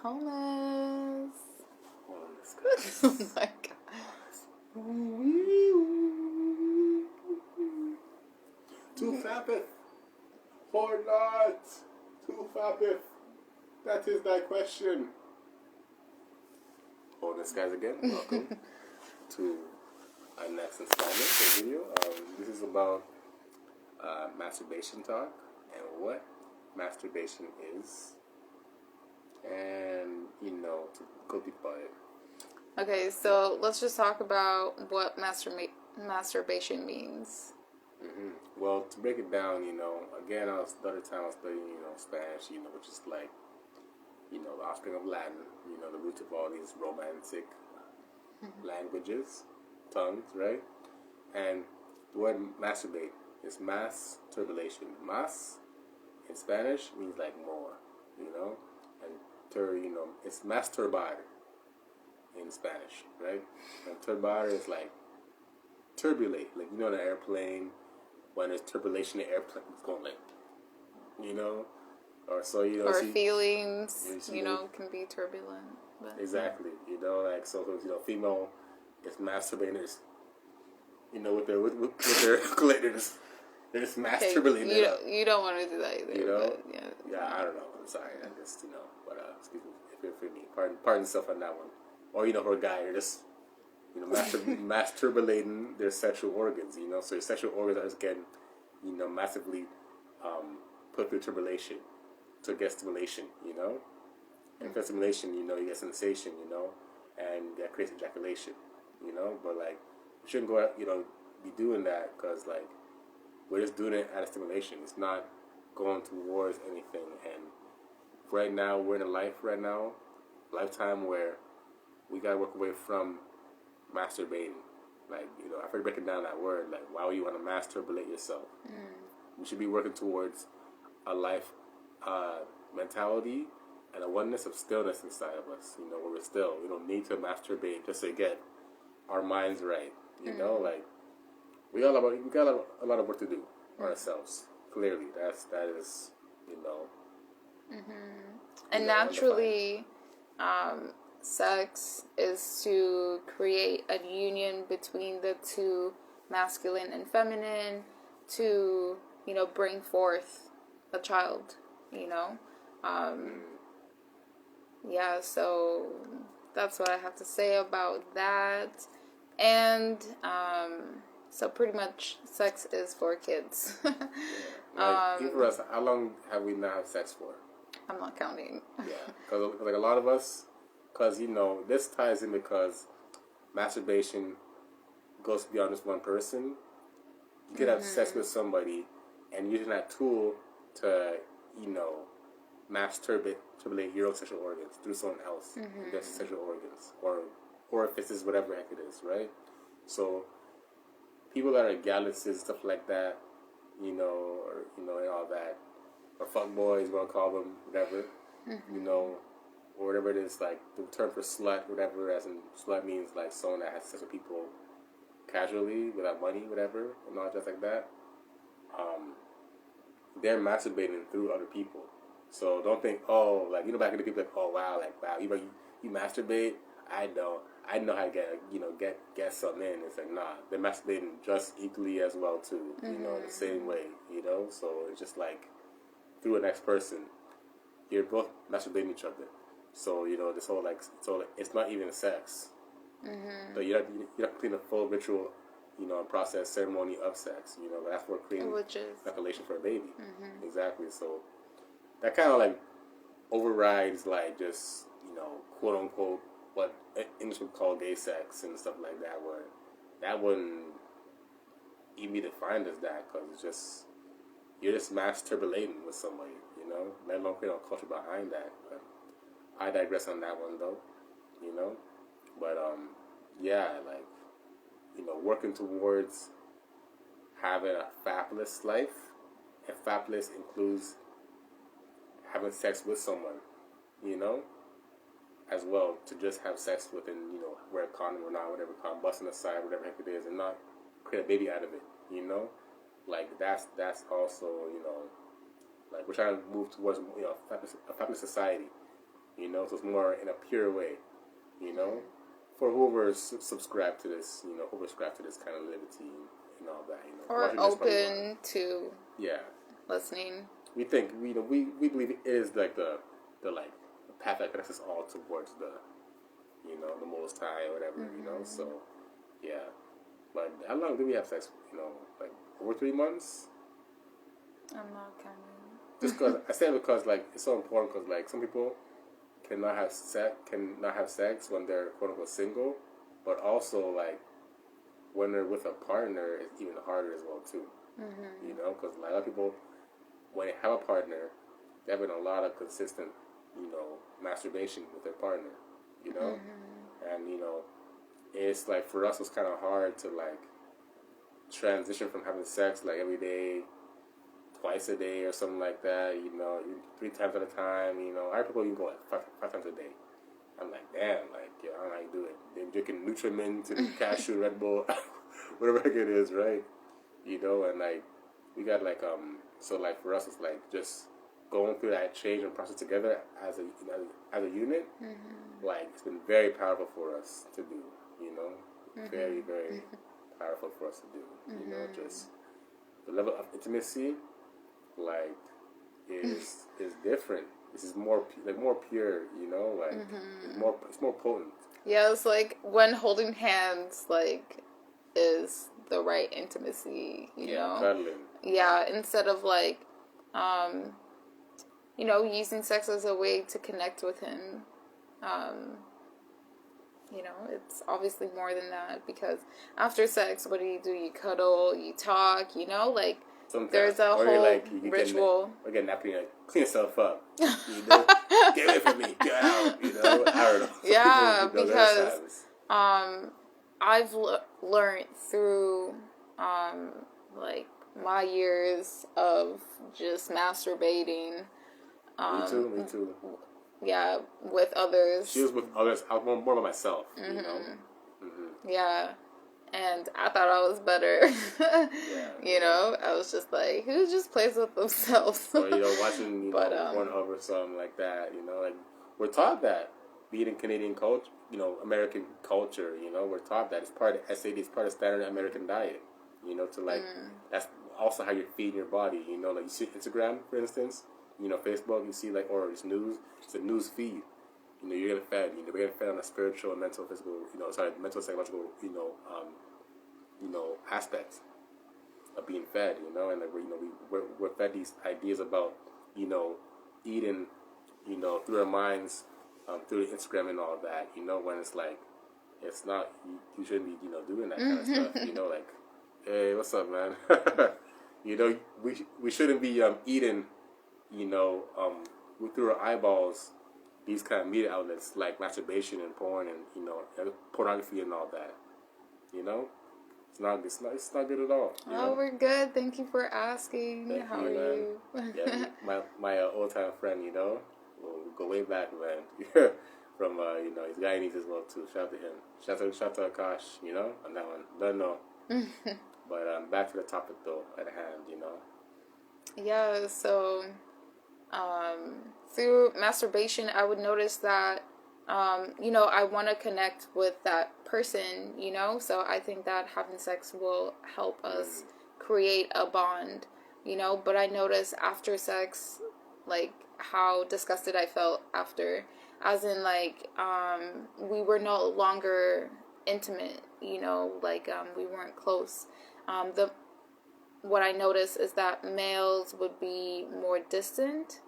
Homeless. Homeless. Oh my god. To fappeth or not? To fappeth? That is thy question. Homeless guys again, welcome to our next installment of the video. This is about masturbation talk and what masturbation is, and to go deep about it. Okay, so let's just talk about what masturbation means. Mm-hmm. Well, to break it down, again, the other time I was studying, Spanish, which is like, the offspring of Latin, the roots of all these romantic languages, tongues, right? And the word masturbate is masturbation. Mas in Spanish means like more, and it's masturbar in Spanish, right? And turbar is like turbulate, like in an airplane, when there's turbulation, the airplane is going like, or so Or feelings, can be turbulent. But, exactly, female is masturbating, with their collectors, they're just masturbating. You don't want to do that either. But, yeah, I don't know. I'm sorry, I just but excuse me if you're for me. Pardon yourself on that one. Or for a guy, they're just masturbating their sexual organs. So your sexual organs are just getting massively put through turbulation to get stimulation. And for stimulation, you get sensation. And that creates ejaculation. But like you shouldn't go out, be doing that because like we're just doing it out of stimulation. It's not going towards anything. And right now, we're in a lifetime where we gotta work away from masturbating. Like, after breaking down that word, like, why would you want to masturbate yourself? We should be working towards a life mentality and a oneness of stillness inside of us. Where we're still. We don't need to masturbate just to get our minds right. Like we got a lot of work to do on ourselves. Clearly, that is. And naturally, sex is to create a union between the two, masculine and feminine, to bring forth a child. Yeah, so that's what I have to say about that. And so pretty much sex is for kids. Like, for us, how long have we not had sex for? I'm not counting. Yeah, because like a lot of us, because this ties in because masturbation goes beyond just one person. You could have sex with somebody and using that tool to masturbate your own sexual organs through someone else, their sexual organs or orifices, whatever heck it is, right? So people that are galluses, stuff like that, and all that, or fuck boys, we're gonna call them, whatever, or whatever it is, like the term for slut, whatever, as in slut means like someone that has sex with people casually, without money, whatever, and all just like that. They're masturbating through other people. So don't think, back in the people like, oh wow, you masturbate. I know how to get something in. It's like, nah, they're masturbating just equally as well too. The same way. So it's just like through a next person, you're both masturbating each other. So this whole it's not even sex. So you have to complete a full ritual, process ceremony of sex. That's what creating ejaculation for a baby. Exactly. So that kind of like overrides like just quote unquote what English would call gay sex and stuff like that. Where that wouldn't even be defined as that, because it's just you're just masturbating with somebody. Let alone create a culture behind that. But I digress on that one though. But yeah, like working towards having a fapless life, and fapless includes having sex with someone, as well, to just have sex with and wear a condom or not, whatever, condom, busting aside, whatever heck it is, and not create a baby out of it, like that's also like we're trying to move towards a fapless society, you know, so it's more in a pure way, you know, for whoever subscribe to this, you know, overscribe to this kind of liberty and all that, you know, or open to listening. We think we believe it is like the like the path that connects us all towards the, you know, the Most High or whatever, you know. So yeah, but how long did we have sex? You know, like over 3 months. I'm not counting. Just because I say it because like it's so important because like some people cannot have sex when they're quote unquote single, but also like when they're with a partner, it's even harder as well too. You know, because like, a lot of people when they have a partner, they're having a lot of consistent, you know, masturbation with their partner. You know, and you know, it's like for us, it's kind of hard to like transition from having sex like every day, twice a day or something like that, you know, 3 times at a time, you know. I heard people you can go like five times a day. I'm like, damn, like, yeah, I don't know how you do it. They're drinking Nutriment to the cashew, Red Bull, whatever it is, right? You know, and like, we got like, so like for us, it's like just going through that change and process together as a, you know, as a unit, like, it's been very powerful for us to do, you know, very, very powerful for us to do, you know, just the level of intimacy, like, is different. This is more pure, you know, like it's more potent. Yeah, it's like when holding hands, like, is the right intimacy, you know. Cuddling. Yeah, instead of like, you know, using sex as a way to connect with him. You know, it's obviously more than that because after sex, what do? You cuddle, you talk, you know, like. Sometimes. There's a whole like, ritual. Get napkin, like, clean yourself up. You know? Get away from me. Get out. You know? I don't know. Yeah, people, you know, because I've learned through like my years of just masturbating. Me too. Yeah, with others. She was with others. I was more by myself. You know. Yeah. And I thought I was better. You know, I was just like, who just plays with themselves? Or, you know, watching, you know, Pornhub or something like that, you know, like, we're taught that, being in Canadian culture, you know, American culture, you know, we're taught that. It's part of SAD, it's part of standard American diet, you know, to, like, that's also how you're feeding your body, you know, like, you see Instagram, for instance, you know, Facebook, you see, like, or it's news, it's a news feed. You know, you're getting fed. You know, we're getting fed on a spiritual, mental, physical. You know, mental, psychological. You know, aspects of being fed. You know, and like, you know, we're fed these ideas about, you know, eating, you know, through our minds, through the Instagram and all that. You know, when it's like, it's not. You shouldn't be, you know, doing that kind of stuff. You know, like, hey, what's up, man? You know, we shouldn't be eating, you know, through our eyeballs. These kind of media outlets like masturbation and porn and, you know, pornography and all that, you know, it's not good at all. Oh, we're good. Thank you for asking. How are you? Yeah, my old time friend, you know, we'll go way back, man. From you know, he's Guyanese as well too. Shout out to him. Shout out to Akash, you know, on that one. Don't know. But back to the topic though at hand, you know. Yeah. So. Through masturbation, I would notice that, you know, I want to connect with that person, you know, so I think that having sex will help us create a bond, you know, but I noticed after sex, like, how disgusted I felt after, as in, like, we were no longer intimate, you know, like, we weren't close. What I noticed is that males would be more distant,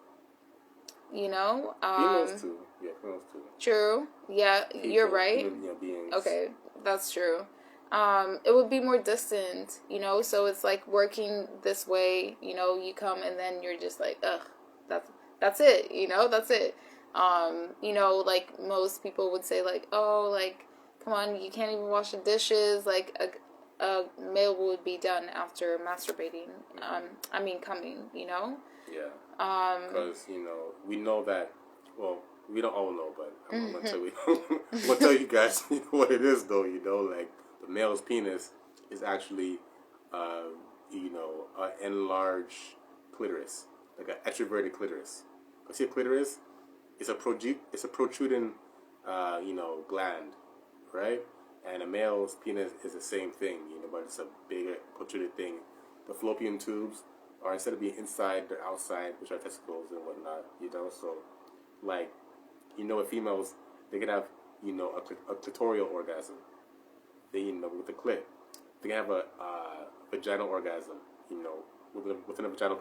you know. Females too. Yeah, females too. True. Yeah, people, you're right. Beings. Okay, that's true. It would be more distant, you know, so it's like working this way, you know, you come and then you're just like, ugh, that's it, you know, that's it. You know, like most people would say like, oh, like, come on, you can't even wash the dishes, like a male would be done after masturbating. Coming, you know? Yeah. Because, you know, we know that, well, we don't all know, but I'm going to tell you guys what it is, though, you know? Like, the male's penis is actually, you know, an enlarged clitoris, like an extroverted clitoris. You see a clitoris? it's a protruding, gland, right? And a male's penis is the same thing, but it's a bigger protruded thing. The fallopian tubes are, instead of being inside, they're outside, which are testicles and whatnot, So, like, with females, they can have, a clitoral orgasm. They, with the clit. They can have a vaginal orgasm, within a vaginal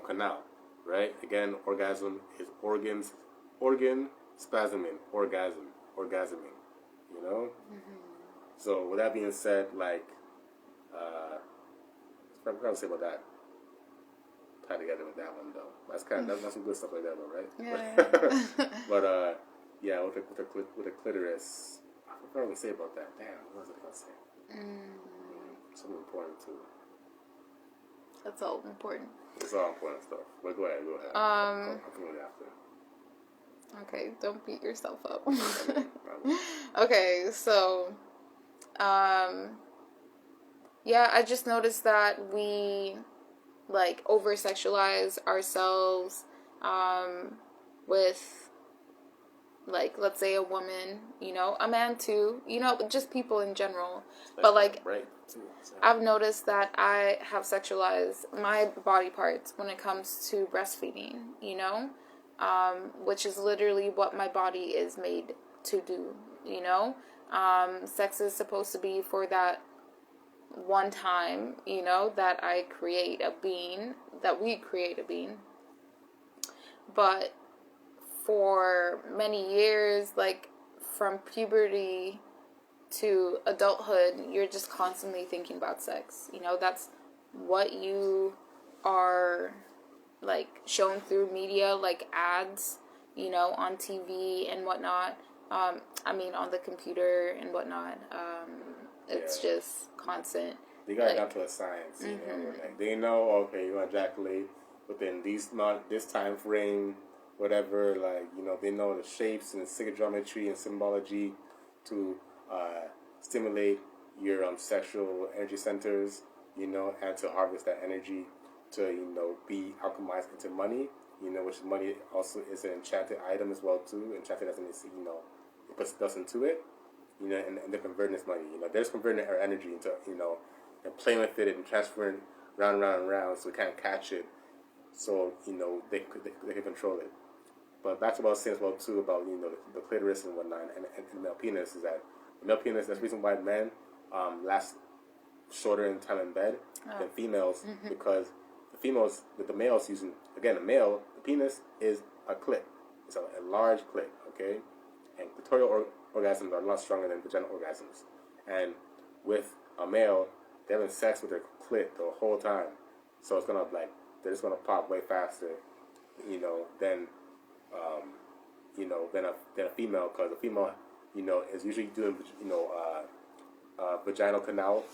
canal, right? Again, orgasm is organ spasming, orgasming, So, with that being said, like, I'm going to say about that. Tie together with that one, though. That's some good stuff like that, though, right? Yeah. But yeah, with the clitoris, I forgot what to say about that. Damn, what was I going to say? Something important too. That's all important. It's all important stuff. But go ahead. I'll come with it after. Okay, don't beat yourself up. Okay, so, yeah, I just noticed that we, like, over-sexualize ourselves, with, like, let's say a woman, a man too, just people in general. But, like, right. I've noticed that I have sexualized my body parts when it comes to breastfeeding, which is literally what my body is made to do, Sex is supposed to be for that one time, that I create a being, that we create a being. But for many years, like from puberty to adulthood, you're just constantly thinking about sex. That's what you are, like, shown through media, like ads, on TV and whatnot. On the computer and whatnot. It's just constant. They got it down to a science, Like they know, okay, you're gonna ejaculate within this time frame, whatever. Like, they know the shapes and the geometry and symbology to stimulate your sexual energy centers, and to harvest that energy to be alchemized into money, which money also is an enchanted item as well too. Enchanted as in it puts dust into it, and they're converting this money. They're just converting our energy into, and playing with it and transferring round and round and round, so we can't catch it. So they can control it. But back to what I was saying as well too about the clitoris and whatnot, and the male penis, is that the male penis. That's the reason why men last shorter in time in bed than females, because the males using, again, the penis is a clit. It's a large clit, okay? And clitoral orgasms are a lot stronger than vaginal orgasms. And with a male, they're having sex with their clit the whole time. So it's gonna, like, they're just gonna pop way faster, than a female, because a female, is usually doing, vaginal canal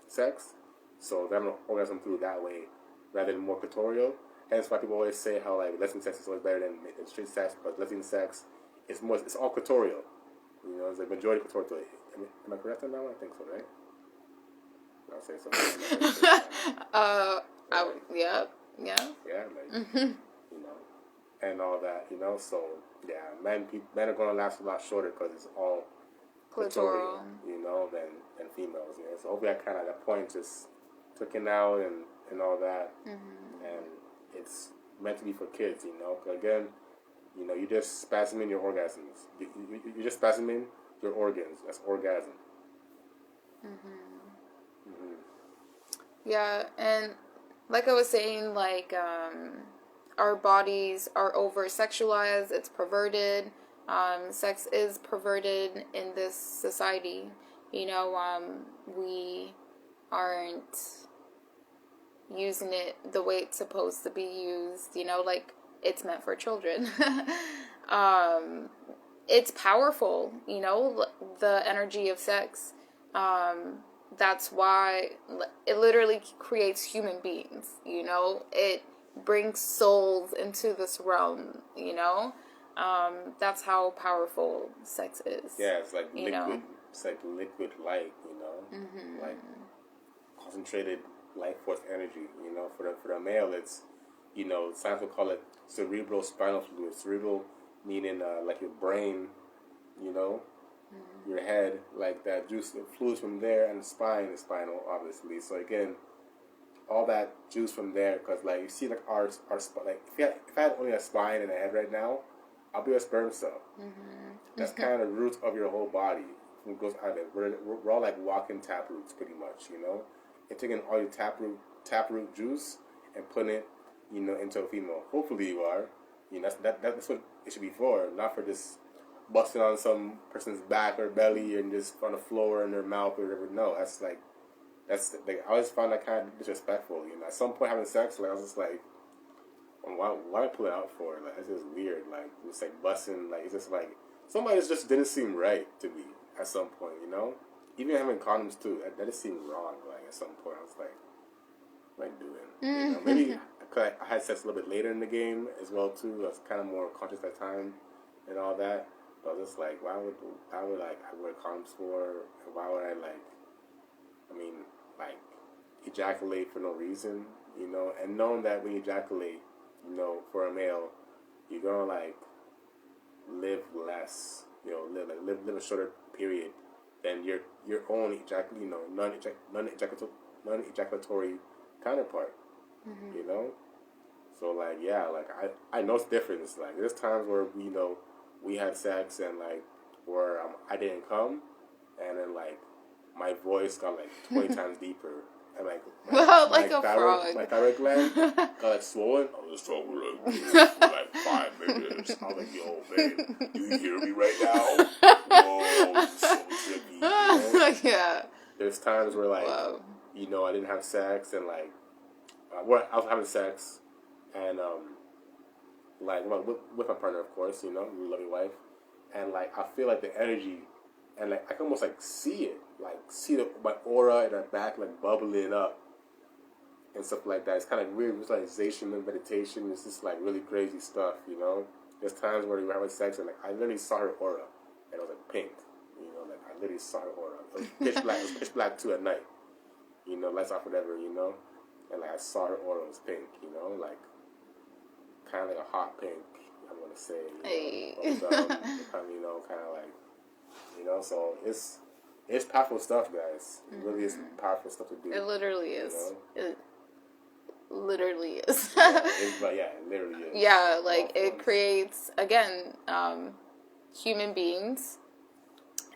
sex. So they're having an orgasm through that way rather than more clitoral. Hence why people always say how, like, lesbian sex is always better than straight sex, because lesbian sex it's all clitoral. It's like majority clitoral. Am I correct on that one? I think so, right? I'll say something. Yeah. Yeah, like, and all that, So yeah, men are going to last a lot shorter because it's all clitoral, than females. So hopefully, I kind of that point just taken out and all that, and it's meant to be for kids. Because again, you just spasming your orgasms. You just spasming your organs. That's orgasm. Yeah, and like I was saying, like, our bodies are over-sexualized. It's perverted. Sex is perverted in this society. We aren't using it the way it's supposed to be used. Like, it's meant for children. It's powerful, the energy of sex. That's why it literally creates human beings, It brings souls into this realm, That's how powerful sex is. Yeah, it's like liquid. It's like liquid light, like concentrated life force energy. For the male, it's you know, science will call it cerebral spinal fluid. Cerebral meaning like your brain, you know, your head, like that juice that flows from there, and the spine is spinal, obviously. So again, all that juice from there, because like you see, like our like if I had only a spine and a head right now, I'll be a sperm cell. That's kind of the roots of your whole body. It goes out of it. We're all like walking tap roots, pretty much, you know. And taking all your taproot juice and putting it, you know, into a female. Hopefully you are. You know, that's what it should be for, not for just busting on some person's back or belly and just on the floor in their mouth or whatever. No, that's like I always found that kind of disrespectful. You know, at some point having sex, like I was just like, why pull it out for? Like it's just weird. Like it's like busting. Like it's just like somebody just didn't seem right to me at some point. You know, even having condoms too, that just seemed wrong. Like at some point, I was like, what am I doing? You know, maybe I had sex a little bit later in the game as well too. I was kind of more conscious at that time and all that. But I was just like, why would like I wear condoms for? And why would I like? I mean, like ejaculate for no reason, you know, and knowing that when you ejaculate, you know, for a male, you're gonna like live less, you know, live a shorter period than your own non-ejaculatory counterpart, you know. So like yeah, like I know it's different. It's like there's times where you know we had sex and like where I didn't come, and then like my voice got like 20 times deeper. And like like a frog. My thyroid gland got like swollen. I was talking like this for like 5 minutes. I was like, yo, man, do you hear me right now? Whoa, it's so tricky. You know? Yeah. There's times where like, you know, I didn't have sex and like, I was having sex and like with my partner, of course, you know, you love your wife, and like I feel like the energy, and like I can almost like see it. Like see my aura in her back like bubbling up and stuff like that. It's kind of like weird visualization and meditation. It's just like really crazy stuff, you know. There's times where we were having sex and like I literally saw her aura and it was like pink, you know. Like I literally saw her aura. It was pitch black. It was pitch black too at night, you know. Lights off, whatever, you know. And like I saw her aura was pink, you know, like kind of like a hot pink. I'm gonna say, you know? But, kind of, you know, kind of like, you know. So it's powerful stuff, guys. It really is powerful stuff to do. It literally is. You know? It literally is. It literally is. Yeah, like it creates, again, human beings.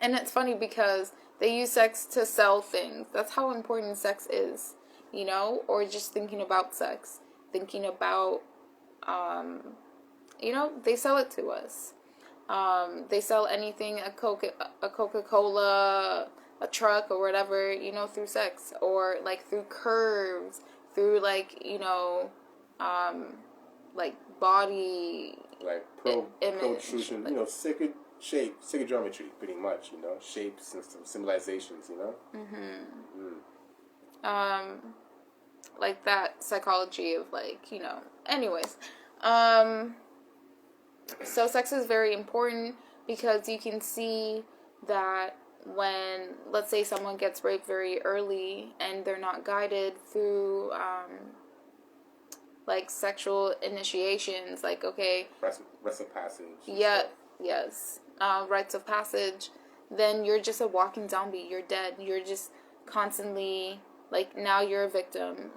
And it's funny because they use sex to sell things. That's how important sex is, you know? Or just thinking about sex. Thinking about, you know, they sell it to us. They sell anything, a Coca-Cola, a truck or whatever, you know, through sex, or like through curves, through like, you know, like body, like protrusion, you know, sacred shape, sacred geometry, pretty much, you know, shapes and some symbolizations, you know. Like that psychology of like, you know, anyways, so sex is very important because you can see that when, let's say, someone gets raped very early and they're not guided through, like, sexual initiations, like, okay. Rites of passage. Yeah, yes. Rites of passage. Then you're just a walking zombie. You're dead. You're just constantly, like, now you're a victim.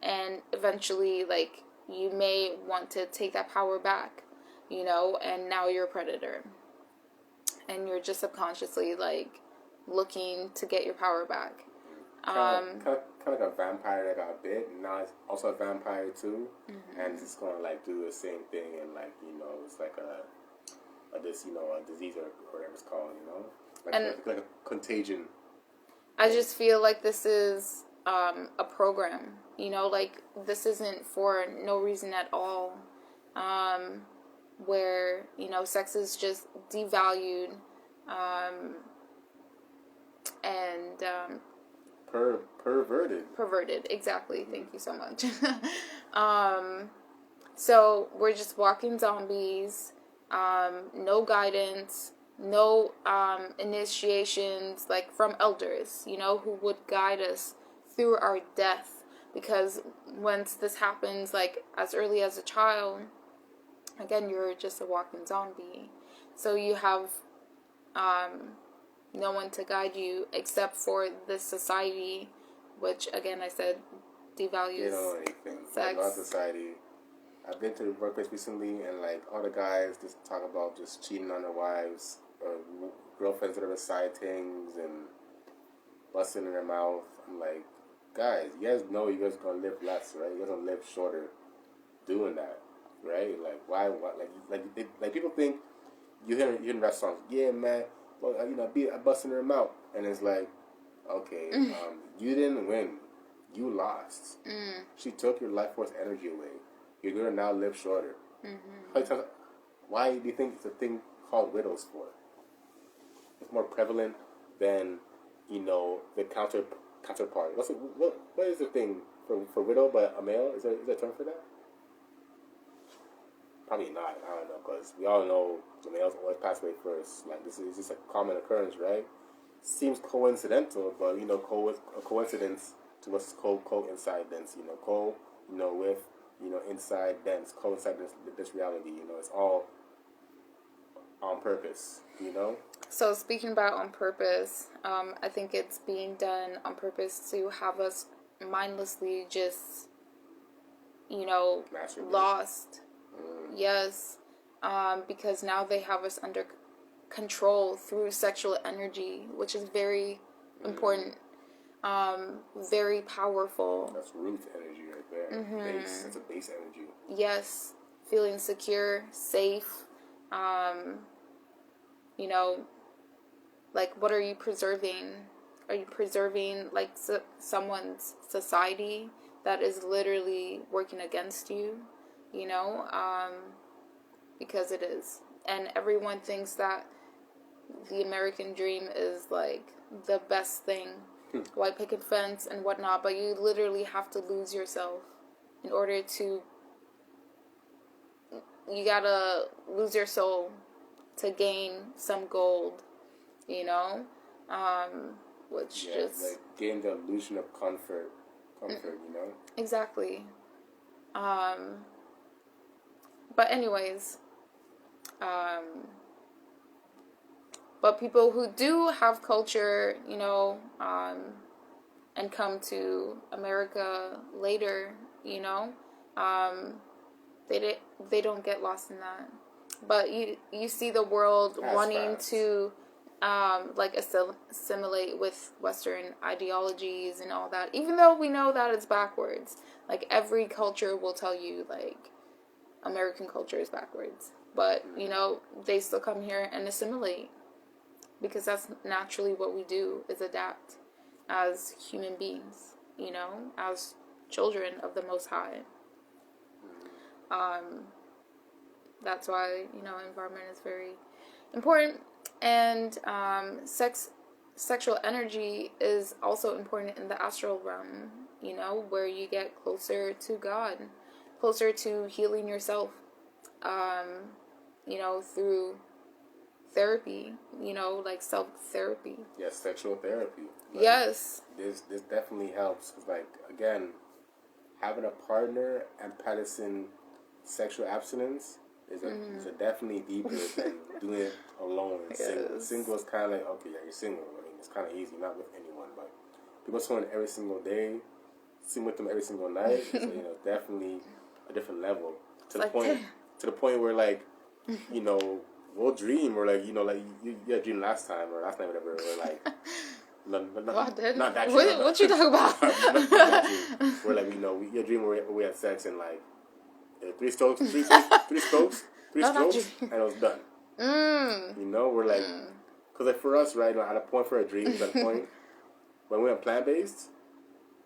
And eventually, like, you may want to take that power back, you know, and now you're a predator. And you're just subconsciously, like, looking to get your power back. Kind of like a vampire that got bit, and now it's also a vampire too. And it's just gonna, like, do the same thing, and, like, you know, it's like a disease or whatever it's called, you know? Like a contagion. I just feel like this is a program, you know, like this isn't for no reason at all, where, you know, sex is just devalued, and perverted, exactly. Thank you so much. So we're just walking zombies, no guidance, no initiations, like from elders, you know, who would guide us through our death, because once this happens, like, as early as a child, again, you're just a walking zombie. So you have no one to guide you except for this society, which, again, I said, devalues you don't know anything. sex. Like, our society. I've been to the workplace recently, and like all the guys just talk about just cheating on their wives, or girlfriends that are side things, and busting in their mouth. I'm like, guys, you guys know you guys gonna live less, right? You guys gonna live shorter doing that, right? Like, why? Like people think you hear in restaurants, yeah, man, well, I busting her mouth, and it's like, okay, you didn't win, you lost. She took your life force energy away. You're going to now live shorter. Why do you think it's a thing called widows for? It's more prevalent than, the counterpart. What is the thing for widow but a male? Is there a term for that? Probably not. I don't know, because we all know the males always pass away first. Like, this is just a common occurrence, right? Seems coincidental, but, a coincidence to us is coincidence. With... inside dance, coincide this reality, it's all on purpose, So speaking about on purpose, I think it's being done on purpose to have us mindlessly just, lost. Yes. Because now they have us under control through sexual energy, which is very important. Very powerful. That's root energy right there. Base. It's a base energy. Yes. Feeling secure, safe. Like, what are you preserving? Are you preserving, like, someone's society that is literally working against you? Because it is. And everyone thinks that the American dream is, like, the best thing. White picket fence and whatnot, but you literally have to lose yourself in order to. You gotta lose your soul to gain some gold, which just like gain the illusion of comfort, Exactly. But anyways, but people who do have culture, and come to America later, they don't get lost in that. But you see the world wanting to assimilate with Western ideologies and all that, even though we know that it's backwards. Like, every culture will tell you, like, American culture is backwards. But, they still come here and assimilate. Because that's naturally what we do, is adapt as human beings, as children of the Most High. That's why, environment is very important. And sexual energy is also important in the astral realm, where you get closer to God, closer to healing yourself, through therapy, like self-therapy. Yes, sexual therapy. Like, yes. This definitely helps. Because, like, again, having a partner and practicing sexual abstinence is a definitely deeper than doing it alone. Yes. Single is kind of like, okay, yeah, you're single. I mean, it's kind of easy, not with anyone. But people someone every single day, sing with them every single night, so, definitely a different level. To the point where, like, we'll dream, or like, like you had a dream last night, whatever, or like, not that dream. What you talking about? not that dream. Where, like, we had a dream where we had sex and, like, three strokes, and it was done. We're like, because, like, for us, right, at a point for our dreams, at a point when we're plant-based,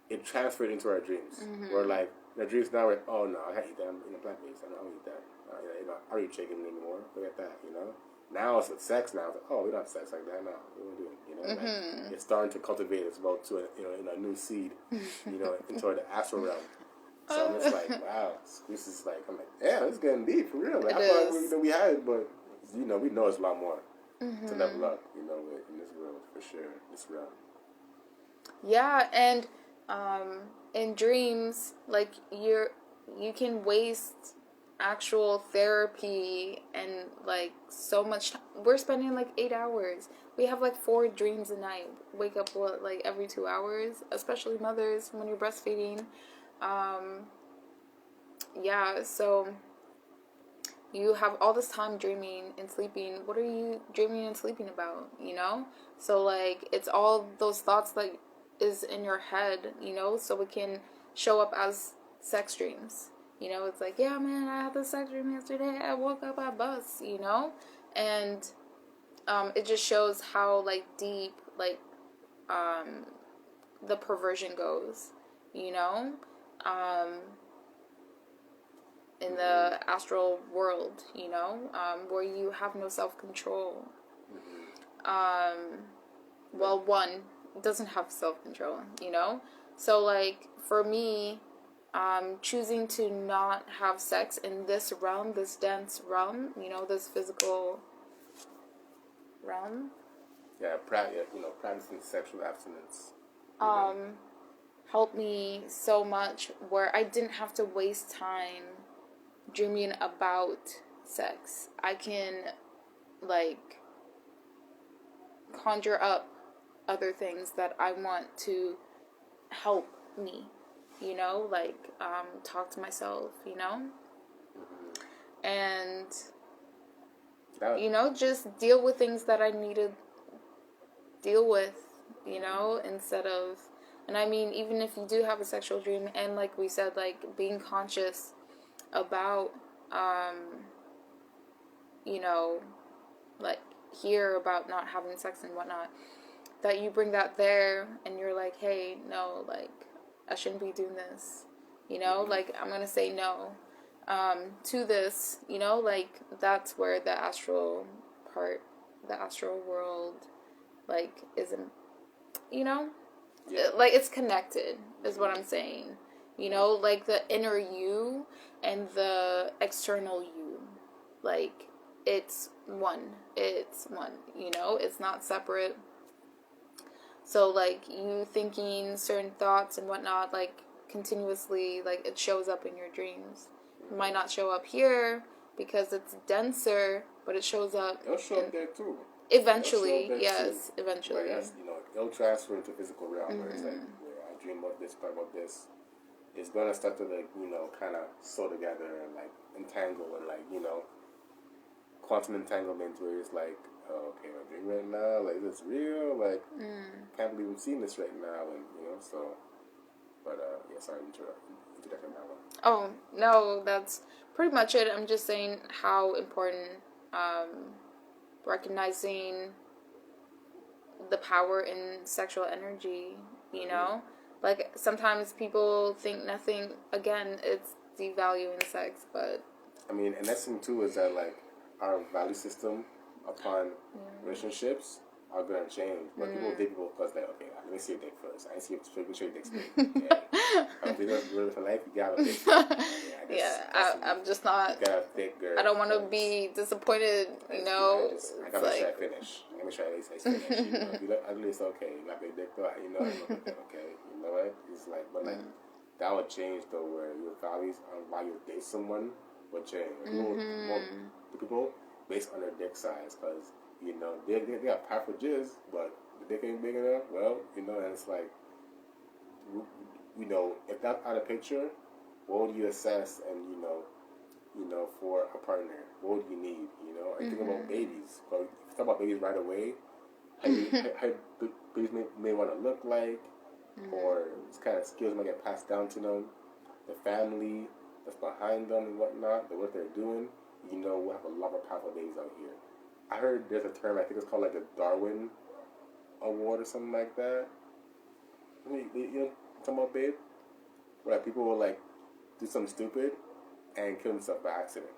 it transferred into our dreams. We're like, in our dreams now, we're like, oh no, I can't eat that. I'm plant-based. I don't eat that. I don't eat chicken anymore. Look at that, Now it's with sex. Now it's like, oh, we don't have sex like that. No, we don't do it. Like, it's starting to cultivate its about to a new seed, into the astral realm. So I'm just like, wow, this is like, I'm like, yeah, this is getting deep for real. Like, I thought we had it, but we know it's a lot more to level up, in this world for sure. This realm. Yeah, and in dreams, like you can waste actual therapy and like so much we're spending like 8 hours. We have like 4 dreams a night. Wake up what, like every 2 hours, especially mothers when you're breastfeeding. Yeah, so you have all this time dreaming and sleeping. What are you dreaming and sleeping about, you know? So like it's all those thoughts that is in your head, you know, so it can show up as sex dreams. You know, it's like, yeah, man, I had this sex dream yesterday. I woke up at bus, you know? And it just shows how like deep like the perversion goes, you know? In the astral world, you know, where you have no self-control. Well, one doesn't have self-control, you know? So, like, for me, choosing to not have sex in this realm, this dense realm, you know, this physical realm. Yeah, practicing sexual abstinence. Helped me so much where I didn't have to waste time dreaming about sex. I can, like, conjure up other things that I want to help me, you know, like talk to myself, you know, and you know, just deal with things that I need to deal with, you know, instead of, and I mean, even if you do have a sexual dream, and like we said, like being conscious about you know, like hear about not having sex and whatnot, that you bring that there and you're like, hey, no, like I shouldn't be doing this, you know, like I'm gonna say no to this, you know, like that's where the astral part, the astral world, like isn't, you know, like it's connected is what I'm saying, you know, like the inner you and the external you, like it's one, you know, it's not separate. So like you thinking certain thoughts and whatnot, like continuously, like it shows up in your dreams. It might not show up here because it's denser, but it shows up. It'll show up there too. Eventually, yes, too. eventually. Whereas, you know, it'll transfer into physical realm where it's like, where I dream about this, talk about this. It's gonna start to like, you know, kind of sew together and like entangle and like, you know, quantum entanglement where it's like, oh, okay, I'm dreaming right now, like is this real? Like, can't believe I'm seeing this right now, and you know, so. But yeah, sorry, interjecting that one. Oh no, that's pretty much it. I'm just saying how important recognizing the power in sexual energy, you know? Like, sometimes people think nothing, again, it's devaluing sex, but... I mean, and that's thing, too, is that, like, our value system upon relationships are going to change. But people date people because, like, okay, let me see your dick first. I see your dick's big. If you're going to live a life, you got to have a dick. I'm just not... You got to have a thick girl. I don't want to be disappointed, you know? I got to make sure I finish. I got to make sure I finish. You know, if you look ugly, it's okay. You got big dick, though, you know, I look okay. You know what? It's like, but like, that would change, though, where your values on why you date someone would change. People based on their dick size, because, you know, they got powerful jizz, but the dick ain't big enough. Well, you know, and it's like, you know, if that's out of picture, what would you assess and, you know, for a partner? What would you need, you know? Or you think about babies. But if you talk about babies right away, how babies may want to look like, or this kind of skills might get passed down to them, the family that's behind them and whatnot, the what they're doing, you know, we'll have a lot of powerful babies out here. I heard there's a term, I think it's called like the Darwin Award or something like that. You know talking about, babe? Where like, people will like do something stupid and kill themselves by accident.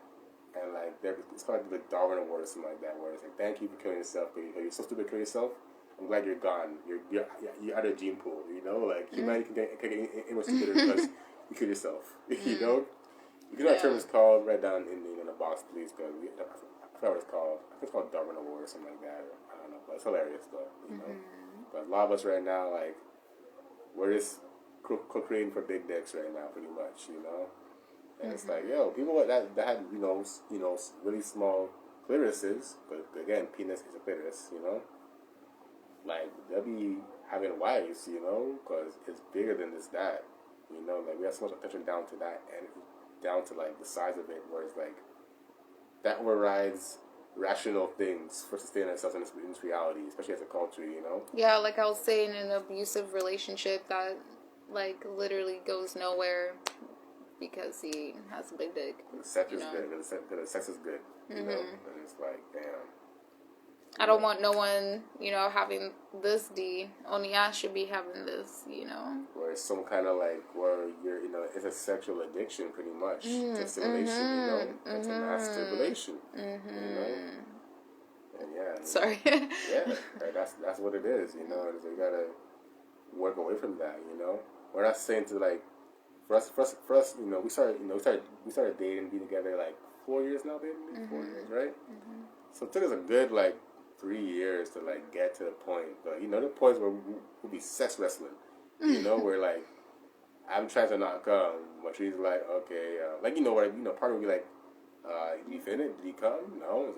And like it's called like the Darwin Award or something like that, where it's like, thank you for killing yourself, baby. You're so stupid to kill yourself. I'm glad you're gone. You're out of the gene pool, you know? Like humanity can get any more stupider because you kill yourself. You know? You know what term is called? Write down in the box, please, because I forgot what it's called. I think it's called Darwin Award or something like that. I don't know, but it's hilarious though, you know? But a lot of us right now, like, we're just co-creating for big dicks right now, pretty much, you know. And it's like, yo, people that had really small clitorises, but again, penis is a clitoris, you know. Like they'll be having wives, you know, because it's bigger than that, you know. Like we have so much attention down to that and down to like the size of it, whereas like that overrides rational things for sustaining ourselves in this reality, especially as a culture, you know. Yeah, like I was saying, an abusive relationship that like literally goes nowhere because he has a big dick. The sex is good. The sex is good. You know, and it's like, damn. I don't want no one, you know, having this D. Only I should be having this, you know. Or it's some kind of like where you're, you know, it's a sexual addiction pretty much to stimulation, you know, and to masturbation, you know. And yeah. Sorry. Yeah, that's what it is, you know. So you gotta work away from that, you know. We're not saying to like, for us, you know, we started dating, being together like 4 years now, baby. 4 years, right? So it took us a good like 3 years to like get to the point, but you know the points where we'll be sex wrestling, you know, where like I'm trying to not come, but she's like, okay, like you know what, you know, part of me like, did he finish? Did he come? No, it's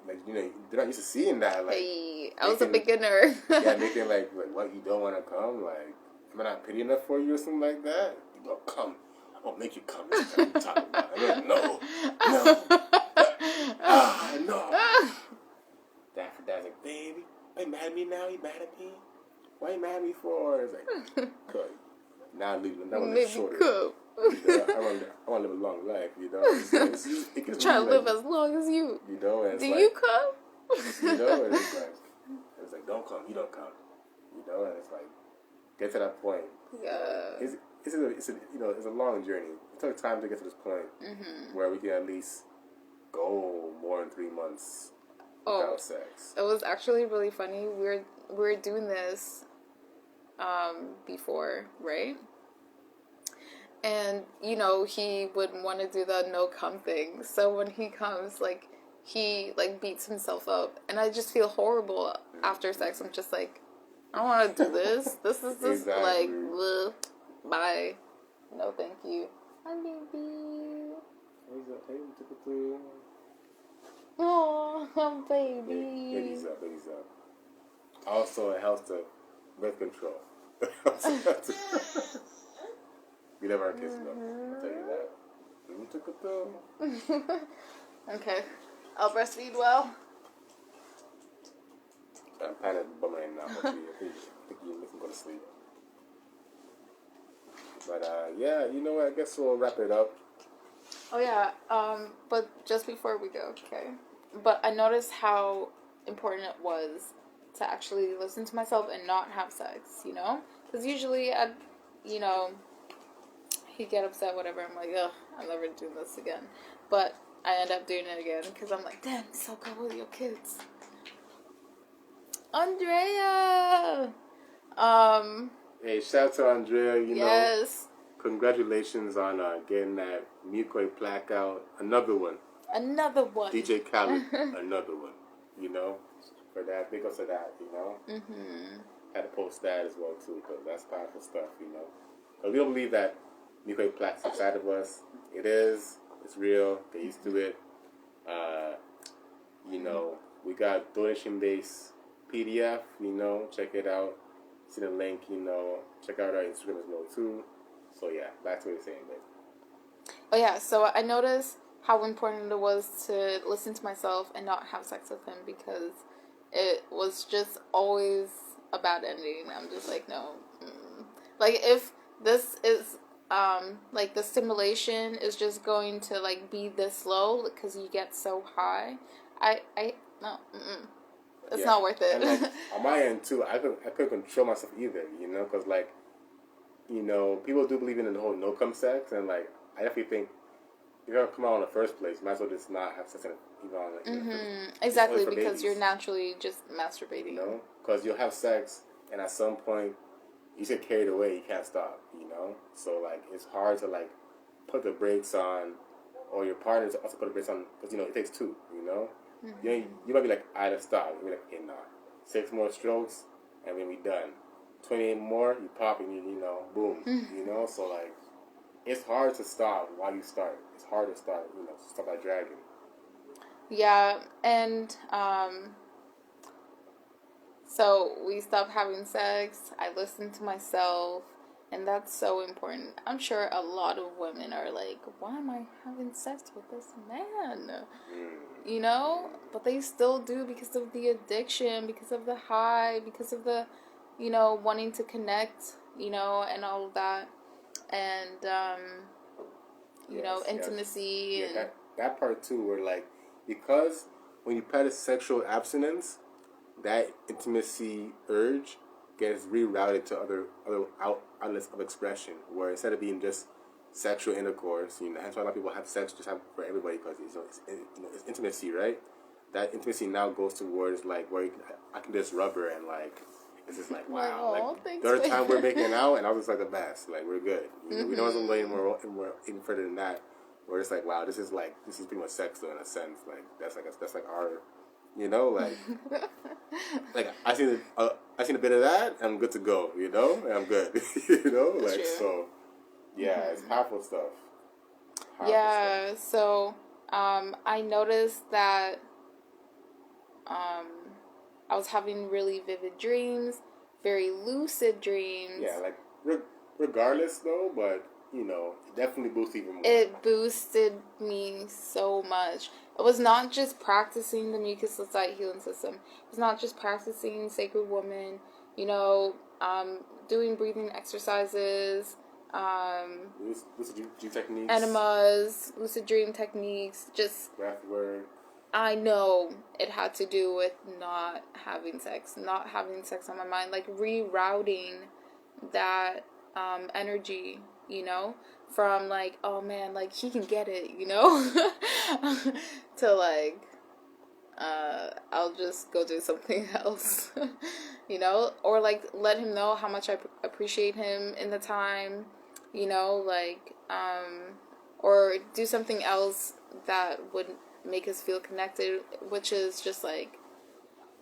like you know, they're not used to seeing that. Like, hey, I was a beginner. Yeah, making like what, you don't want to come? Like, am I not pretty enough for you or something like that? You don't come. I'll make you come. That's what I'm talking about. I'm like, no. No. Dad's like, baby, why you mad at me now? You mad at me? Why you mad at me for? It's like, cause now I'm living shorter. I want to live a long life, you know. It's try to live as long as you. You know, and do like, you come? You know, and it's like, don't come, you don't come. You know, and it's like, get to that point. Yeah. It's a long journey. It took time to get to this point where we can at least go more than 3 months without sex. It was actually really funny. We were doing this before, right? And you know, he would want to do the no cum thing. So when he comes, like he like beats himself up, and I just feel horrible after sex. I'm just like, I don't want to do this. This is just like, bleh, bye. No, thank you. Hi, baby. Oh, baby. Baby's up. Also, it helps to birth control. We never our kids enough. I'll tell you that. Okay. I'll breastfeed well. I'm kind of bumming right now, but I think you can go to sleep. But yeah, you know what? I guess we'll wrap it up. Oh yeah. But just before we go, okay. But I noticed how important it was to actually listen to myself and not have sex. You know, because usually he'd get upset, whatever. I'm like, ugh, I'll never do this again. But I end up doing it again because I'm like, damn, it's so good with your kids. Andrea! Hey, shout out to Andrea, you know. Congratulations on getting that mucoid plaque out. Another one. DJ Khaled, another one. You know, for that, big ups to that, you know. Had to post that as well, too, because that's powerful stuff, you know. But we don't believe that mucoid plaque inside of us. It is. It's real. Get used to it. You know, we got donation-based PDF, you know. Check it out. See the link, you know. Check out our Instagram as well, too. So, yeah, back to what you're saying, babe. Oh, yeah. So, I noticed how important it was to listen to myself and not have sex with him because it was just always a bad ending. I'm just like, no. Like, if this is... like the stimulation is just going to like be this low because you get so high. No, it's not worth it. And, like, on my end too, I couldn't control myself either, you know, because like, you know, people do believe in the whole no cum sex, and like I definitely think if you're gonna come out in the first place, you might as well just not have sex even on like, exactly, because you're naturally just masturbating. You know, because you'll have sex, and at some point you get carried away, you can't stop, you know? So, like, it's hard to, like, put the brakes on, or your partner to also put the brakes on, because, you know, it takes two, you know? You might be like, I gotta stop. You're like, okay, nah. 6 more strokes, and then we done. 28 more, you pop and you know, boom, you know. So like, it's hard to stop while you start. It's hard to start, you know, stop that dragging. Yeah, and so we stopped having sex. I listened to myself, and that's so important. I'm sure a lot of women are like, why am I having sex with this man? You know? But they still do because of the addiction, because of the high, because of the, you know, wanting to connect, you know, and all of that. And, you know, intimacy. Yes. And Yeah, that part too, where like, because when you practice sexual abstinence, that intimacy urge gets rerouted to other outlets of expression, where instead of being just sexual intercourse, you know, that's why a lot of people have sex just have for everybody, because it's intimacy, right? That intimacy now goes towards like where I can just rub her and like it's just like wow, like the other time we're making out and I was just like the best, like we're good, you know, we don't have to go anymore even further than that. Where it's like wow, this is pretty much sex though, in a sense, like that's like our, you know, like like I seen a bit of that, I'm good to go, you know, and I'm good, you know, like true. So yeah, it's powerful stuff. Stuff. So I noticed that I was having really vivid dreams, very lucid dreams. Yeah, like regardless though, but you know, it definitely boosts even more. It boosted me so much. It was not just practicing the mucus-lymphatic healing system. It was not just practicing Sacred Woman, you know, doing breathing exercises, lucid dream techniques, enemas, lucid dream techniques, just breathwork. I know it had to do with not having sex on my mind, like rerouting that energy, you know, from like, oh man, like he can get it, you know, to like, I'll just go do something else, you know, or like let him know how much I appreciate him in the time, you know, like, or do something else that would make us feel connected, which is just like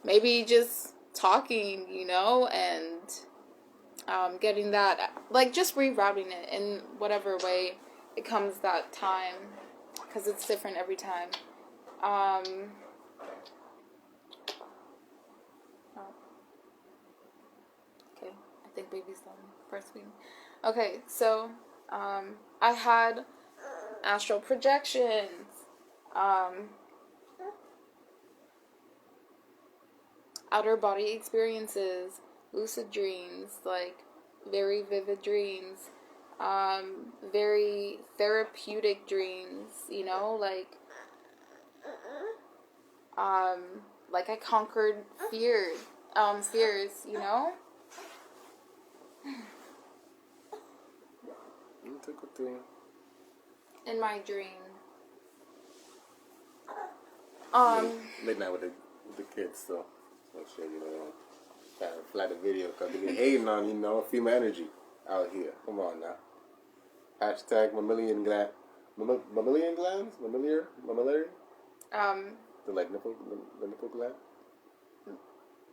maybe just talking, you know, and getting that, like just rerouting it in whatever way it comes that time, because it's different every time. Okay, I think baby's done breastfeeding. Okay, so I had astral projections. Outer body experiences, lucid dreams, like very vivid dreams, very therapeutic dreams, you know, like I conquered fears, you know. In my dream. Midnight with the kids, so make sure you know kind of flat the video because they be hating on, you know, female energy out here. Come on now. Hashtag mammalian gland, mammalian glands, mammillary. The like nipple gland.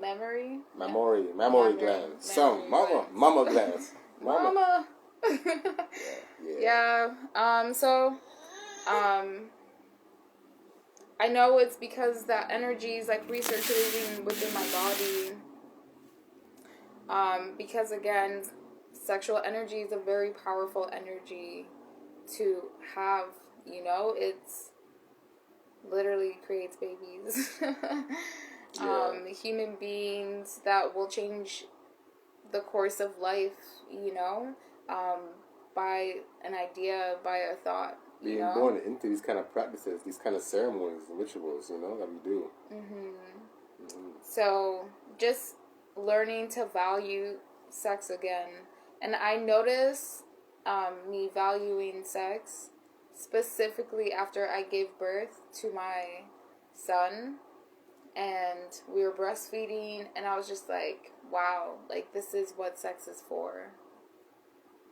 Mammary glands. Some mama glands. Mama. Yeah. So, I know it's because that energy is like recirculating within my body. Because again, sexual energy is a very powerful energy to have, you know, it's literally creates babies. Human beings that will change the course of life, you know, by an idea, by a thought. Being born into these kind of practices, these kind of ceremonies and rituals, you know, that we do. So, just learning to value sex again. And I notice me valuing sex specifically after I gave birth to my son. And we were breastfeeding, and I was just like, wow, like this is what sex is for.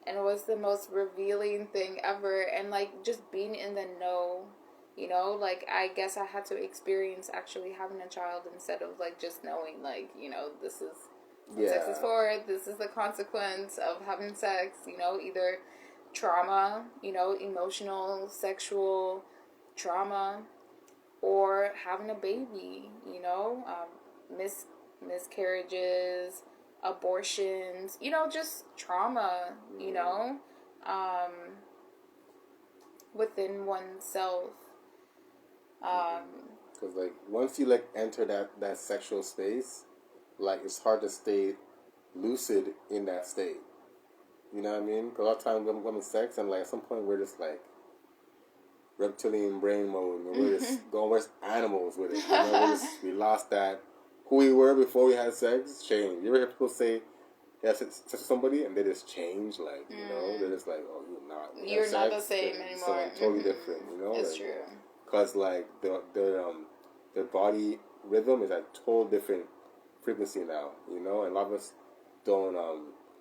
And it was the most revealing thing ever. And like just being in the know, you know, like I guess I had to experience actually having a child instead of like just knowing, like, you know, this is what sex is for. This is the consequence of having sex, you know, either trauma, you know, emotional, sexual trauma, or having a baby, you know, miscarriages, abortions, you know, just trauma, you know, within oneself. Because, like, once you, like, enter that sexual space, like, it's hard to stay lucid in that state. You know what I mean? Because a lot of times when we're having sex, and, like, at some point we're just, like, reptilian brain mode, and we're just going, we're animals with it. You know, we lost that, who we were before we had sex, changed. You ever hear people say, yeah, sex with somebody, and they just change, like, you know, they're just like, oh, you're not the same anymore. Something totally different, you know? It's like, true. Because, like, their body rhythm is at a total different frequency now, you know? And a lot of us don't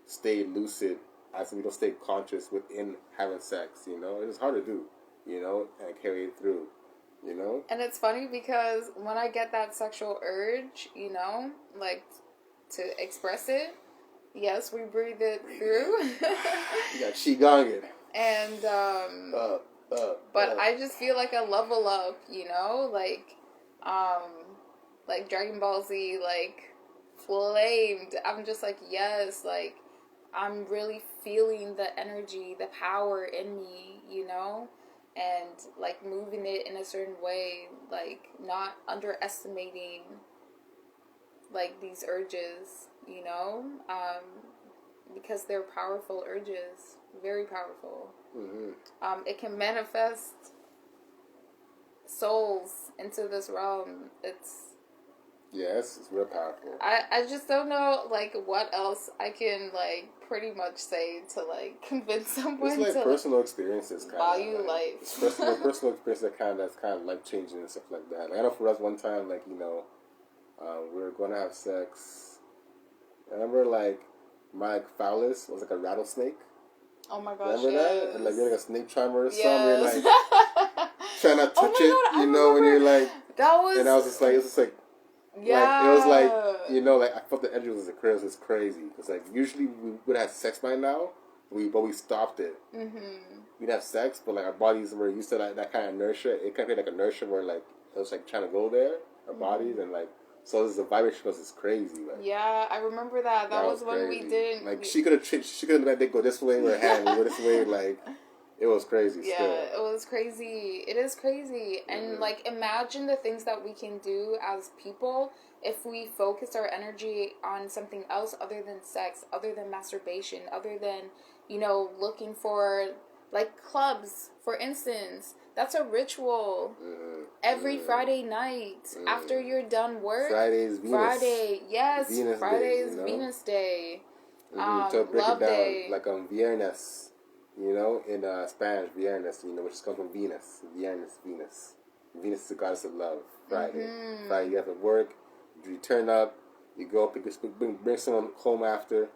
stay lucid, as we don't stay conscious within having sex, you know? It's hard to do, you know, and carry it through, you know? And it's funny because when I get that sexual urge, you know, like, to express it, yes, we breathe it through. You got Qigong. And, but I just feel like a level up, you know, like Dragon Ball Z, like, flamed. I'm just like, yes, like, I'm really feeling the energy, the power in me, you know, and, like, moving it in a certain way, like, not underestimating, like, these urges, you know, because they're powerful urges, very powerful. Mm-hmm. It can manifest souls into this realm. Yes, it's real powerful. I just don't know, like, what else I can, like, pretty much say to, like, convince someone it's like to personal experiences, kind value of, life. It's personal experience that's kind of life changing and stuff like that. Like, I know for us one time, like, you know, we were going to have sex. I remember, like, my phallus was like a rattlesnake. Oh my gosh, remember yes. that? And, like, you're like a snake charmer or something. Yes. You're like trying to touch it, you know, when you're like. That was. And I was just like, it's just like. Yeah. Like, it was like, you know, like, I felt the energy was crazy. Because, like, usually we would have sex by now, but we stopped it. Mm-hmm. We'd have sex, but, like, our bodies were used to that kind of inertia. It kind of like inertia where, like, it was, like, trying to go there, our bodies, and, like, so the vibration was crazy. Like, yeah, I remember that. That was when crazy. we did. Like, she could have let it go this way, or her hand would go this way, like. It was crazy. Yeah, still. it was crazy. It is crazy. And, like, imagine the things that we can do as people if we focus our energy on something else other than sex, other than masturbation, other than, you know, looking for, like, clubs, for instance. That's a ritual. Every Friday night after you're done work. Friday's Venus. Friday, yes. Venus Friday Day, is Venus Day. To break Love it down, Day. like Viernes. You know, in Spanish, Viernes, you know, which comes from Venus. Viernes, Venus. Venus is the goddess of love. Friday. Friday, you have to work. You turn up. You go bring someone home after.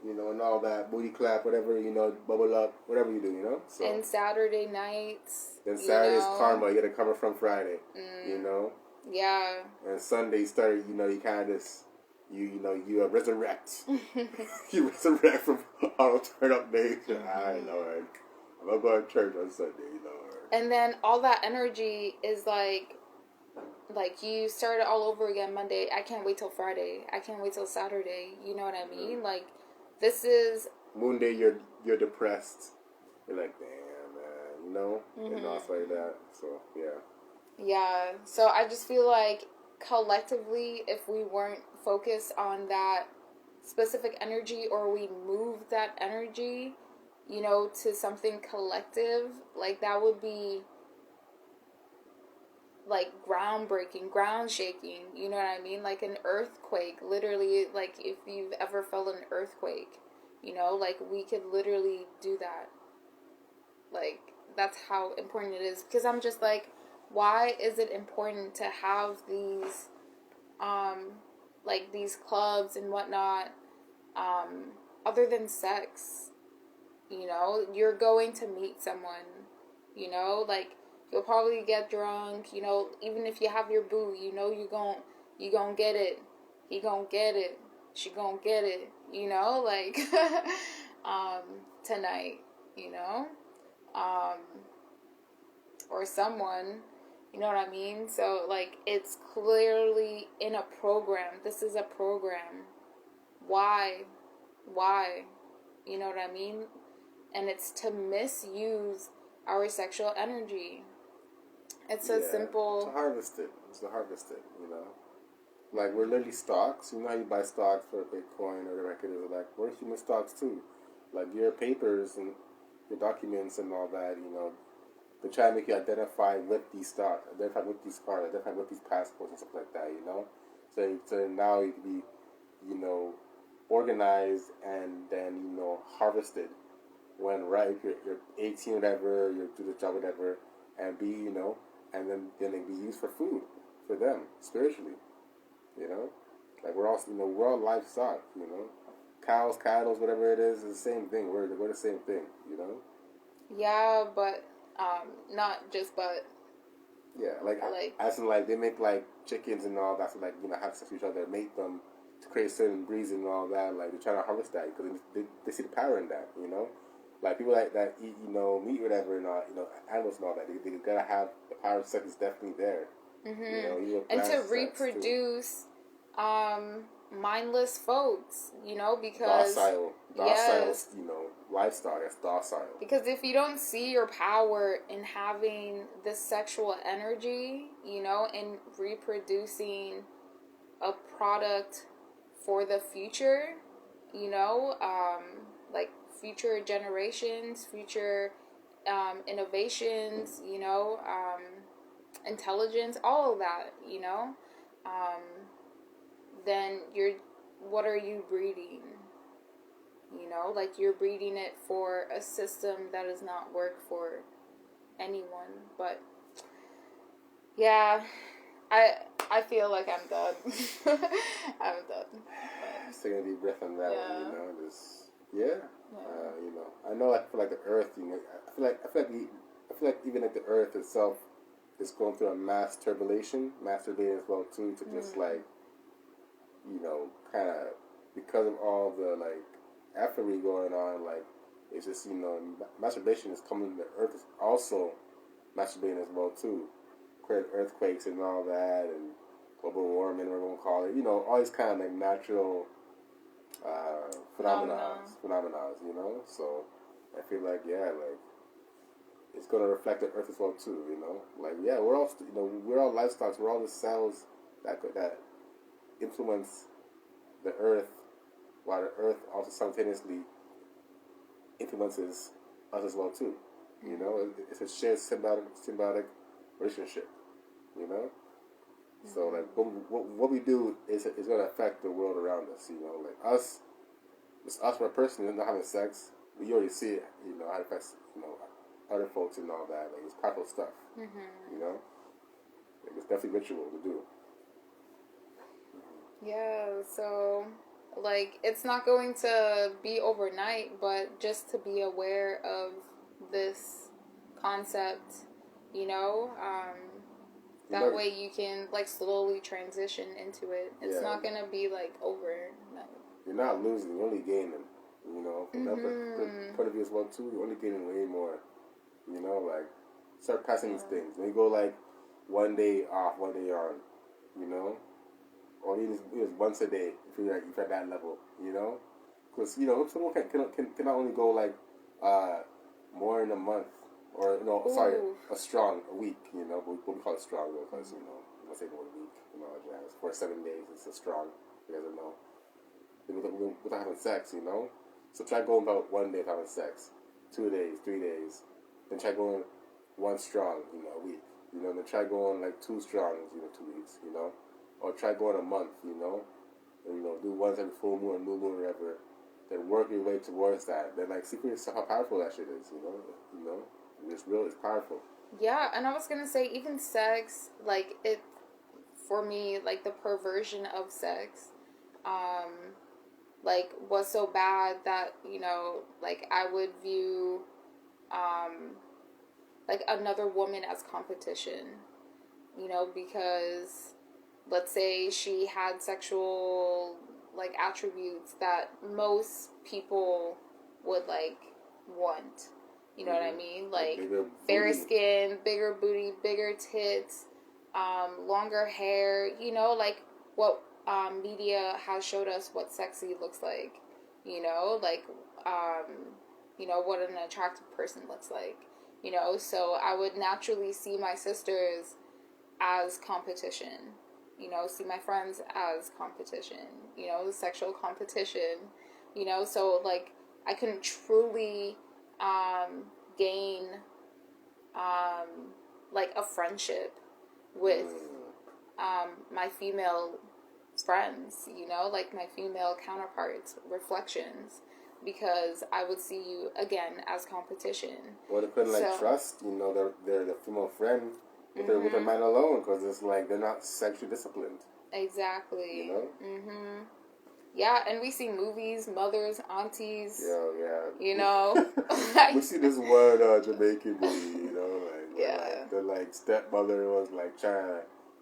You know, and all that. Booty clap, whatever, you know, bubble up, whatever you do, you know. So. And Saturday nights. Then Saturday's karma. You get a karma from Friday. You know. Yeah. And Sunday, you start. You know, you kind of just. You resurrect. You resurrect from all turn up days. I Lord, I'm gonna go to church on Sunday, Lord. And then all that energy is like you start it all over again Monday. I can't wait till Friday. I can't wait till Saturday. You know what I mean? Like, this is Monday. You're depressed. You're like, damn, man, you know, and all like that. So yeah. Yeah. So I just feel like collectively, if we weren't focused on that specific energy, or we move that energy, you know, to something collective, like, that would be like groundbreaking, ground shaking, you know what I mean? Like an earthquake, literally. Like, if you've ever felt an earthquake, you know, like, we could literally do that. Like, that's how important it is. Because I'm just like, why is it important to have these like, these clubs and whatnot, other than sex? You know, you're going to meet someone, you know, like, you'll probably get drunk, you know, even if you have your boo, you know, you gon' get it. He gon' get it. she gonna get it, you know, like, tonight, you know, or someone, you know what I mean? So, like, it's clearly in a program. This is a program. Why? Why? You know what I mean? And it's to misuse our sexual energy. It's a simple... To harvest it. It's to harvest it, you know? Like, we're literally stocks. You know how you buy stocks for Bitcoin or whatever it is? Like, we're human stocks, too. Like, your papers and your documents and all that, you know, they try to make you identify with these stocks, identify with these cards, identify with these passports and stuff like that, you know? So now you can be, you know, organized and then, you know, harvested when ripe. You're 18 whatever, you do the job whatever, and be, you know, and then it be used for food for them spiritually, you know. Like, we're all, you know, we're all livestock, you know. Cows, cattle, whatever it is the same thing. We're the same thing, you know. Yeah, but not just but. Yeah, like as in, like, they make like chickens and all that, so, like, you know, have sex with each other, mate them to create certain breeds and all that. Like, they're trying to harvest that because they see the power in that, you know. Like, people like that eat, you know, meat, whatever, and all, you know, animals and all that. They gotta have the power of sex is definitely there. Mm-hmm. You know, and to reproduce, mindless folks, you know, because docile, yes, you know, livestock that's docile. Because if you don't see your power in having this sexual energy, you know, and reproducing a product for the future, you know, like future generations, future innovations, you know, intelligence, all of that, you know, then what are you breeding? You know, like, you're breeding it for a system that does not work for anyone. But yeah, I feel like I'm done. I'm done. Just taking a deep breath on that one, you know, just you know, I know, I feel like the earth, you know, I feel like even like the earth itself is going through a masturbating as well too, to just like, you know, kind of, because of all the like effery going on, like, it's just, you know, masturbation is coming, the earth is also masturbating as well too, earthquakes and all that, and global warming, whatever we call it, you know, all these kind of like natural phenomena, you know. So I feel like, yeah, like, it's gonna reflect the earth as well too, you know. Like, yeah, we're all, you know, we're all livestock, we're all the cells that influence the earth, while the earth also simultaneously influences us as well too. You know, it's a shared symbiotic relationship. You know, so like what we do is going to affect the world around us. You know, like us for a person not having sex, we already see it. You know, how it affects, you know, other folks and all that. Like, it's powerful stuff. You know, like, it's definitely ritual to do. Yeah, so, like, it's not going to be overnight, but just to be aware of this concept, you know, that way you can, like, slowly transition into it. It's not going to be, like, overnight. You're not losing, you're only gaining, you know, from that point of view as well, too. You're only gaining way more, you know, like, start passing these things. When you go, like, one day off, one day on, you know, or even once a day if you're at that level, you know, because, you know, someone can not only go like more in a month, or a week, you know, but we call it strong though, because, you know, I'm gonna say the word week, you know, jazz. For 7 days, it's a strong. You guys don't know. Without having sex, you know, so try going about 1 day without having sex, 2 days, 3 days, then try going one strong, you know, a week, you know, then try going like 2 strongs, you know, 2 weeks, you know. Or try going a month, you know, and, you know, do once every full moon, new moon, whatever. Then work your way towards that. Then, like, see for yourself how powerful that shit is, you know, it's real, it's powerful. Yeah, and I was gonna say, even sex, like, it, for me, like, the perversion of sex, like, was so bad that, you know, like, I would view, like, another woman as competition, you know, because let's say she had sexual like attributes that most people would like want. You know what I mean? Like fairer skin, bigger booty, bigger tits, longer hair. You know, like what media has showed us what sexy looks like. You know, like you know what an attractive person looks like. You know, so I would naturally see my sisters as competition. You know, see my friends as competition. You know, sexual competition. You know, so like I couldn't truly gain like a friendship with my female friends, you know, like my female counterparts, reflections, because I would see you again as competition. Well, they couldn't like trust, you know, their female friend with with their man alone, because it's like they're not sexually disciplined. Exactly. You know. Yeah, and we see movies, mothers, aunties. Yeah. You know. We see this one Jamaican movie, you know, like the like stepmother was like trying to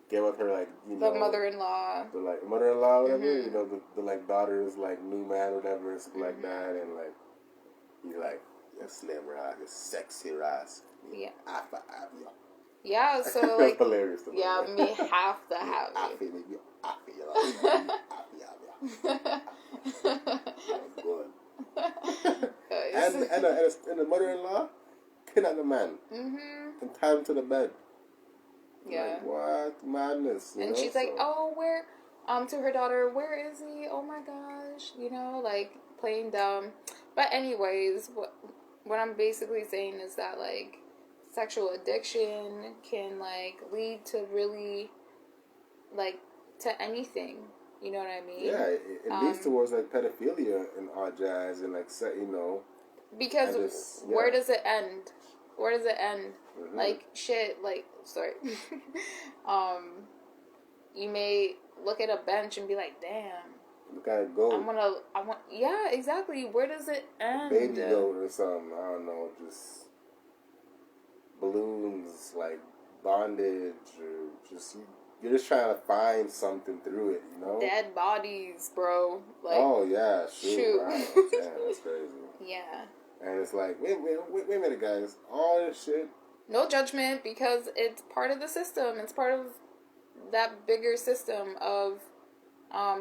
get with her, like, you know, the mother-in-law, whatever, you know, the like daughter's like new man, whatever, something like that, and like he's like, your slim ras, your sexy ras, yeah, I have you. Yeah, so like hilarious. Yeah, me have to have you. I feel you. I feel you. Good. and the mother-in-law kidnapped the man and tied him to the bed. Yeah. Like, what madness? And she's like, oh, where? To her daughter, where is he? Oh my gosh, you know, like playing dumb. But anyways, what I'm basically saying is that like sexual addiction can like lead to really like to anything. You know what I mean? Yeah, it leads towards like pedophilia and all jazz and like, you know. Because where does it end? Where does it end? Like shit. Like sorry. You may look at a bench and be like, damn. Look at it go. I want. Yeah, exactly. Where does it end? Baby goat or something. I don't know. Just balloons, like bondage, or just. You're just trying to find something through it, you know? Dead bodies, bro. Like, oh, yeah, shoot. Right. Yeah, that's crazy. Yeah. And it's like, wait a minute, guys. All this shit. No judgment, because it's part of the system. It's part of that bigger system of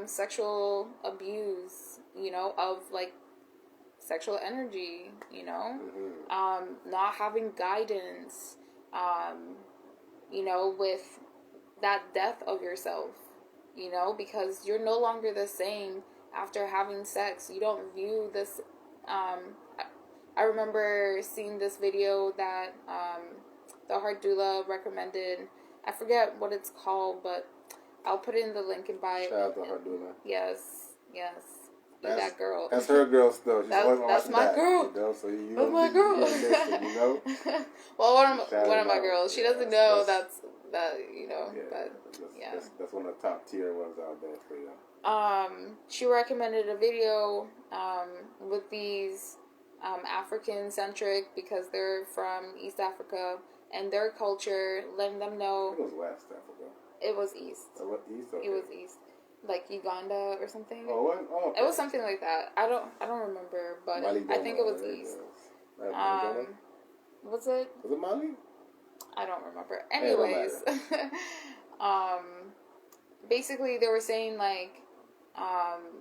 sexual abuse, you know, of, like, sexual energy, you know? Not having guidance, you know, with that death of yourself, you know, because you're no longer the same after having sex. You don't view this, I remember seeing this video that, the heart doula recommended. I forget what it's called, but I'll put in the link in bio. Shout out to heart doula. Yes. That girl. That's her girl still. That's my girl. You know? So you that's my girl. You know? Well, one of my girls. She doesn't know that, you know, yeah, but that's one of the top tier ones out there for you. She recommended a video with these African centric, because they're from East Africa, and their culture, letting them know. It was West Africa. It was East. What East? Okay. It was East, like Uganda or something. Oh, what? Oh, okay. It was something like that. I don't remember, but I think it was East. Was it? Was it Mali? I don't remember. Anyways, basically they were saying like,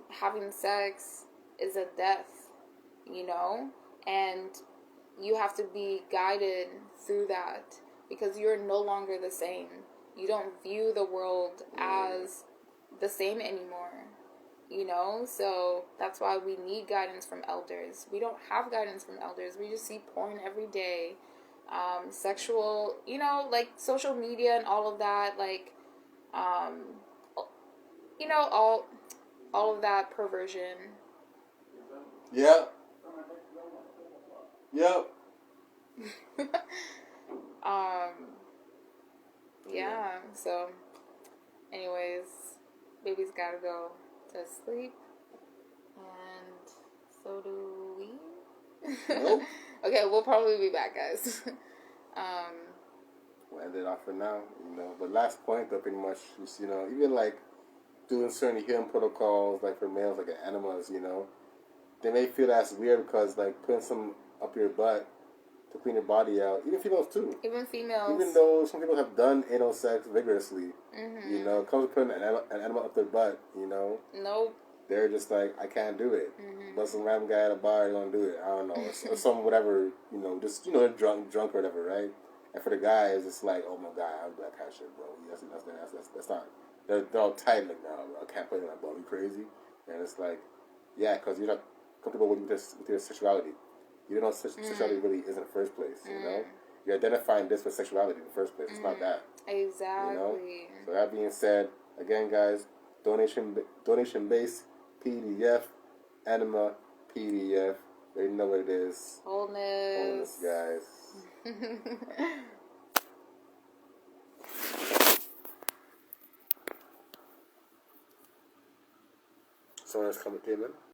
having sex is a death, you know, and you have to be guided through that, because you're no longer the same. You don't view the world as the same anymore, you know, so that's why we need guidance from elders. We don't have guidance from elders. We just see porn every day. Sexual, you know, like social media and all of that, like, you know, all of that perversion. Yep. Yeah, so anyways, baby's gotta go to sleep, and so do we. Nope. Okay, we'll probably be back, guys. We'll end it off for now, you know. But last point, though, pretty much, you know, even like doing certain healing protocols, like for males, like enemas, you know, they may feel that's weird because like putting some up your butt to clean your body out, even females too. Even females. Even though some people have done anal sex vigorously, you know, it comes to putting an enema up their butt, you know. Nope. They're just like, I can't do it. But some random guy at a bar is gonna do it. I don't know, or some whatever, you know, just they're drunk or whatever, right? And for the guys, it's like, oh my god, I'm that kind of shit, bro. That's not. They're all tight like, nah, bro, I can't play that ball. You crazy? And it's like, yeah, because you're not comfortable with your sexuality. You don't know what sexuality really is in the first place. You know, you're identifying this with sexuality in the first place. It's not that. Exactly. You know. So that being said, again, guys, donation based PDF, enema PDF. They know what it is. Wholeness, guys. Someone else came in.